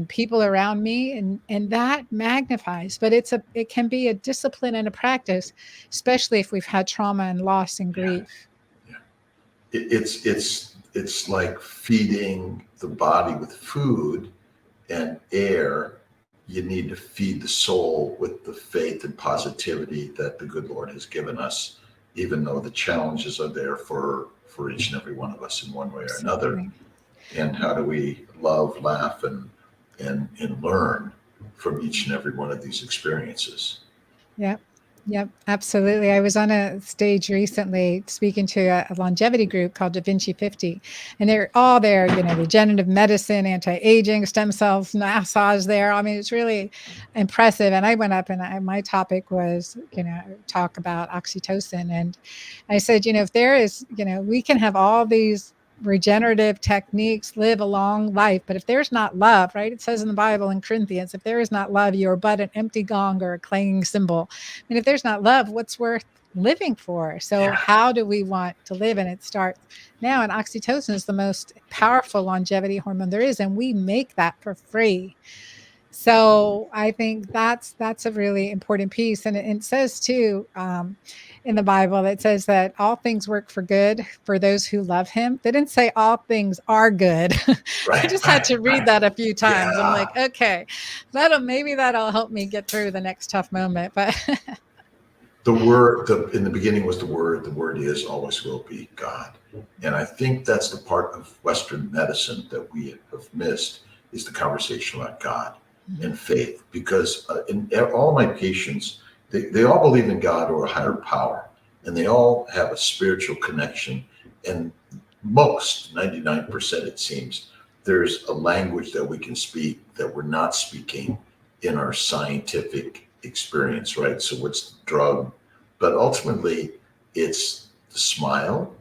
people around me, and that magnifies. But it can be a discipline and a practice, especially if we've had trauma and loss and grief. Yeah. It's like feeding the body with food and air. You need to feed the soul with the faith and positivity that the good Lord has given us, even though the challenges are there for each and every one of us in one way or another. And how do we love, laugh, and learn from each and every one of these experiences? Yep. Yep, absolutely. I was on a stage recently speaking to a longevity group called Da Vinci 50, and they're all there, regenerative medicine, anti-aging, stem cells, massage there. I mean, it's really impressive. And I went up and my topic was, talk about oxytocin. And I said, if there is, we can have all these regenerative techniques, live a long life, but if there's not love, right? It says in the Bible in Corinthians, if there is not love, you are but an empty gong or a clanging cymbal. And if there's not love, what's worth living for? So how do we want to live? And it starts now. And oxytocin is the most powerful longevity hormone there is, and we make that for free. So I think that's a really important piece. And it says too, in the Bible, it says that all things work for good for those who love him. They didn't say all things are good. Right, I just had to read that a few times. Yeah. I'm like, okay, maybe that'll help me get through the next tough moment. But The word in the beginning was the word is, always will be, God. And I think that's the part of Western medicine that we have missed, is the conversation about God and faith. Because in all my patients, they all believe in God or a higher power, and they all have a spiritual connection. And most, 99% it seems, there's a language that we can speak that we're not speaking in our scientific experience, right? So what's the drug? But ultimately, it's the smile,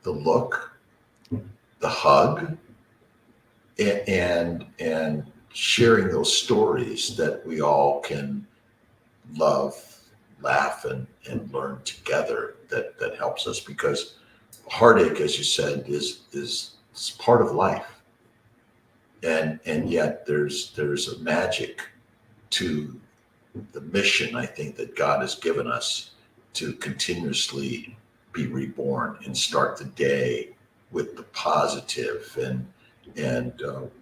the look, the hug, and sharing those stories that we all can love, laugh, and learn together. That helps us, because heartache, as you said, is part of life, and yet there's a magic to the mission, I think, that God has given us to continuously be reborn and start the day with the positive. And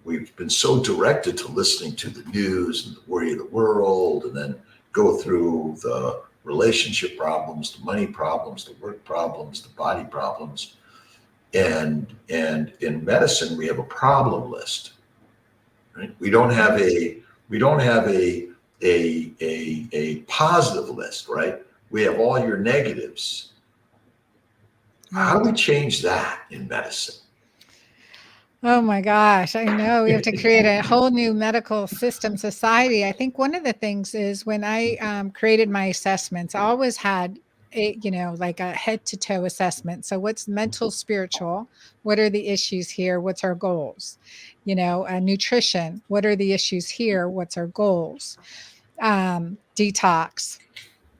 we've been so directed to listening to the news and the worry of the world, and then go through the relationship problems, the money problems, the work problems, the body problems. And in medicine, we have a problem list, right? We don't have a a positive list, right? We have all your negatives. How do Right. we change that in medicine? Oh my gosh, I know we have to create a whole new medical system society. I think one of the things is when I created my assessments, I always had like a head to toe assessment. So what's mental, spiritual? What are the issues here? What's our goals? Nutrition. What are the issues here? What's our goals? Detox,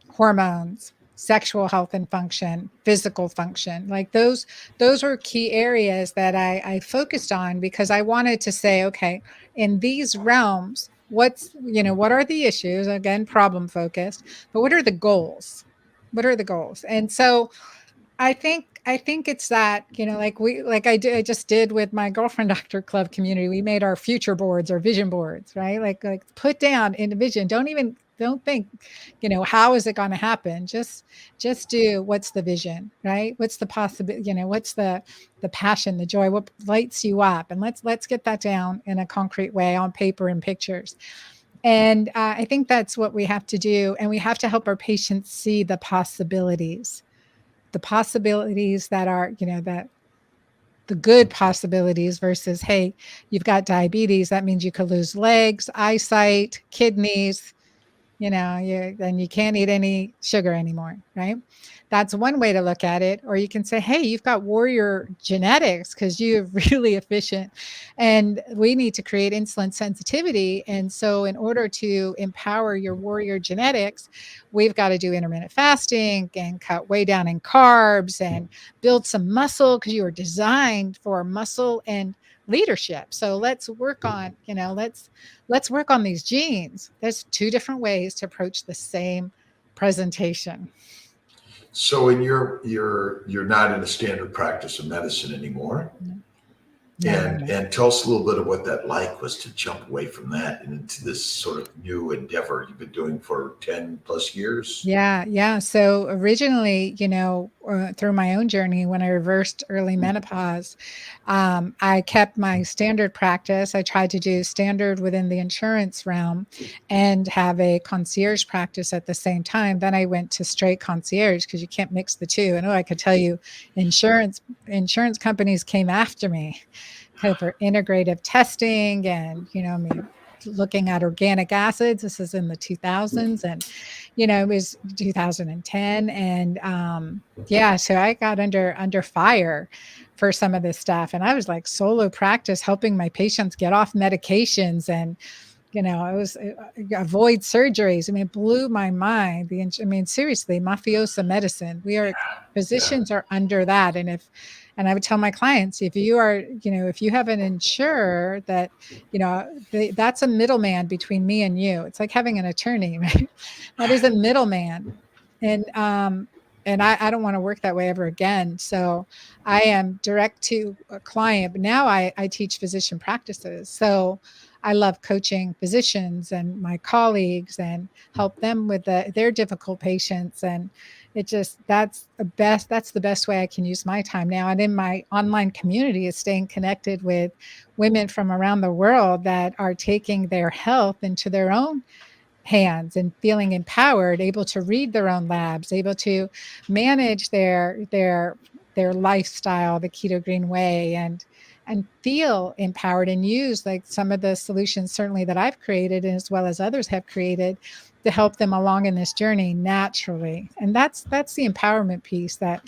hormones, sexual health and function, physical function. Like those were key areas that I focused on because I wanted to say, okay, in these realms, what are the issues? Again, problem focused, but what are the goals? What are the goals? And so I think it's that, I just did with my girlfriend doctor club community. We made our future boards or vision boards, right? Like put down in the vision. Don't think, how is it going to happen? Just do what's the vision, right? What's the possibility, what's the passion, the joy, what lights you up? And let's get that down in a concrete way on paper and pictures. And I think that's what we have to do. And we have to help our patients see the possibilities that are, that the good possibilities versus, hey, you've got diabetes. That means you could lose legs, eyesight, kidneys, then you can't eat any sugar anymore, right? That's one way to look at it. Or you can say, hey, you've got warrior genetics because you're really efficient and we need to create insulin sensitivity. And so in order to empower your warrior genetics, we've got to do intermittent fasting and cut way down in carbs and build some muscle because you were designed for muscle and leadership. So let's work on, let's work on these genes. There's two different ways to approach the same presentation. So in you're not in a standard practice of medicine anymore. No, no, no. And tell us a little bit of what that like was to jump away from that and into this sort of new endeavor you've been doing for 10 plus years. Yeah, yeah. So originally, through my own journey, when I reversed early menopause, I kept my standard practice. I tried to do standard within the insurance realm and have a concierge practice at the same time. Then I went to straight concierge because you can't mix the two. And I could tell you, insurance companies came after me for integrative testing and, looking at organic acids. This is in the 2000s and, it was 2010. And yeah, so I got under fire for some of this stuff. And I was like solo practice helping my patients get off medications and, I was avoid surgeries. I mean, it blew my mind. Seriously, mafiosa medicine. Physicians are under that. And I would tell my clients, if you have an insurer that, that's a middleman between me and you. It's like having an attorney, right? That is a middleman. And I don't want to work that way ever again. So I am direct to a client, but now I teach physician practices. So I love coaching physicians and my colleagues and help them with their difficult patients. And that's the best way I can use my time now. And in my online community is staying connected with women from around the world that are taking their health into their own hands and feeling empowered, able to read their own labs, able to manage their lifestyle, the keto-green way, and feel empowered and use like some of the solutions certainly that I've created as well as others have created to help them along in this journey naturally. And that's the empowerment piece that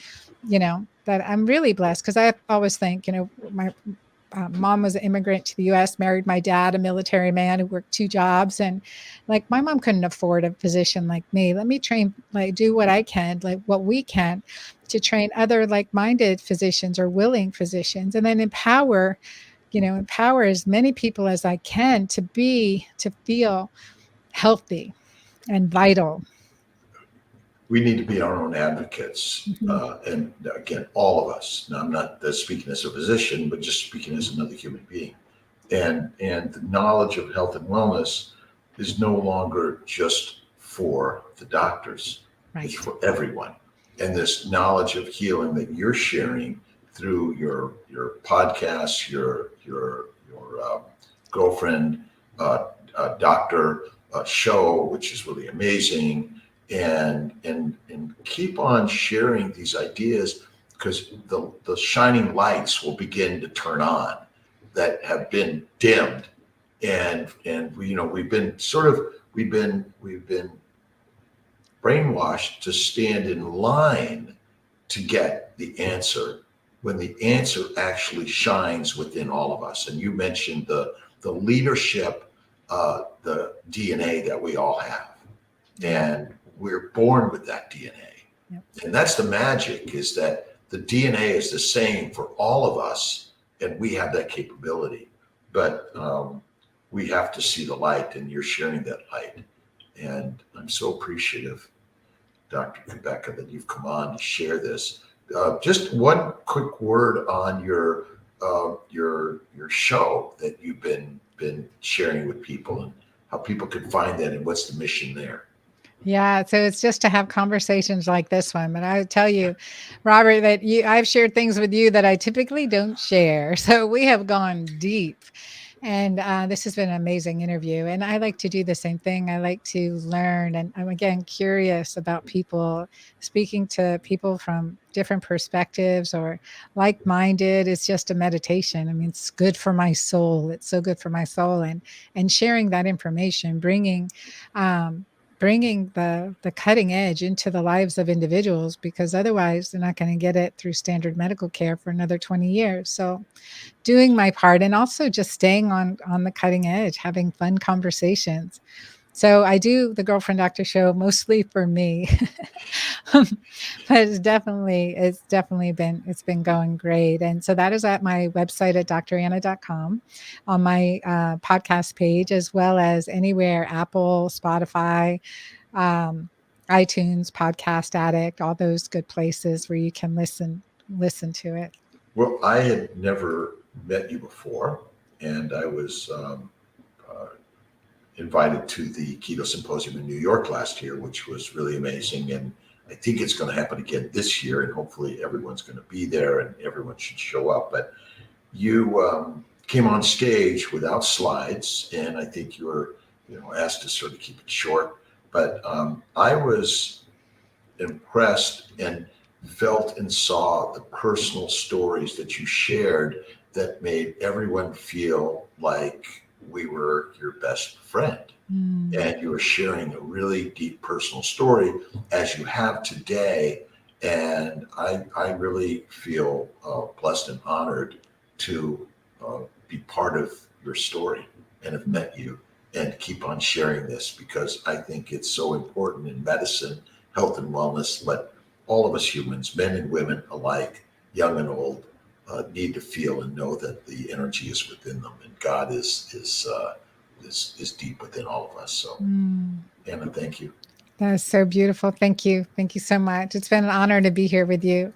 I'm really blessed because I always think, my mom was an immigrant to the U.S., married my dad, a military man who worked two jobs. And like my mom couldn't afford a physician like me. Let me train, like do what I can, like what we can to train other like-minded physicians or willing physicians and then empower as many people as I can to feel healthy and vital. We need to be our own advocates. Mhm. And again, all of us. Now, I'm not speaking as a physician, but just speaking as another human being. And the knowledge of health and wellness is no longer just for the doctors. Right. It's for everyone. And this knowledge of healing that you're sharing through your podcasts, your girlfriend, doctor, show, which is really amazing, and keep on sharing these ideas, because the shining lights will begin to turn on that have been dimmed, and we, we've been brainwashed to stand in line to get the answer, when the answer actually shines within all of us. And you mentioned the leadership, the DNA that we all have, and we're born with that DNA. Yep. And that's the magic, is that the DNA is the same for all of us, and we have that capability. But we have to see the light, and you're sharing that light. And I'm so appreciative, Dr. Cabeca, that you've come on to share this. Just one quick word on your show that you've been sharing with people, and how people can find that, and what's the mission there. Yeah, so it's just to have conversations like this one. But I would tell you, Robert, that I've shared things with you that I typically don't share. So we have gone deep. And this has been an amazing interview. And I like to do the same thing. I like to learn. And I'm, again, curious about people, speaking to people from different perspectives or like-minded. It's just a meditation. I mean, it's good for my soul. It's so good for my soul. And sharing that information, bringing the cutting edge into the lives of individuals, because otherwise they're not going to get it through standard medical care for another 20 years. So doing my part, and also just staying on the cutting edge, having fun conversations. So I do the Girlfriend Doctor show mostly for me. But it's been going great. And so that is at my website at dranna.com, on my podcast page, as well as anywhere, Apple, Spotify, iTunes, Podcast Addict, all those good places where you can listen to it. Well, I had never met you before, and I was invited to the Keto Symposium in New York last year, which was really amazing. And I think it's going to happen again this year, and hopefully everyone's going to be there and everyone should show up. But you came on stage without slides, and I think you were asked to sort of keep it short. But I was impressed and felt and saw the personal stories that you shared that made everyone feel like we were your best friend. And you were sharing a really deep personal story, as you have today. And I really feel blessed and honored to be part of your story, and have met you, and keep on sharing this, because I think it's so important in medicine, health and wellness. Let all of us humans, men and women alike, young and old, need to feel and know that the energy is within them, and God is deep within all of us. So, Anna, thank you. That is so beautiful. Thank you. Thank you so much. It's been an honor to be here with you.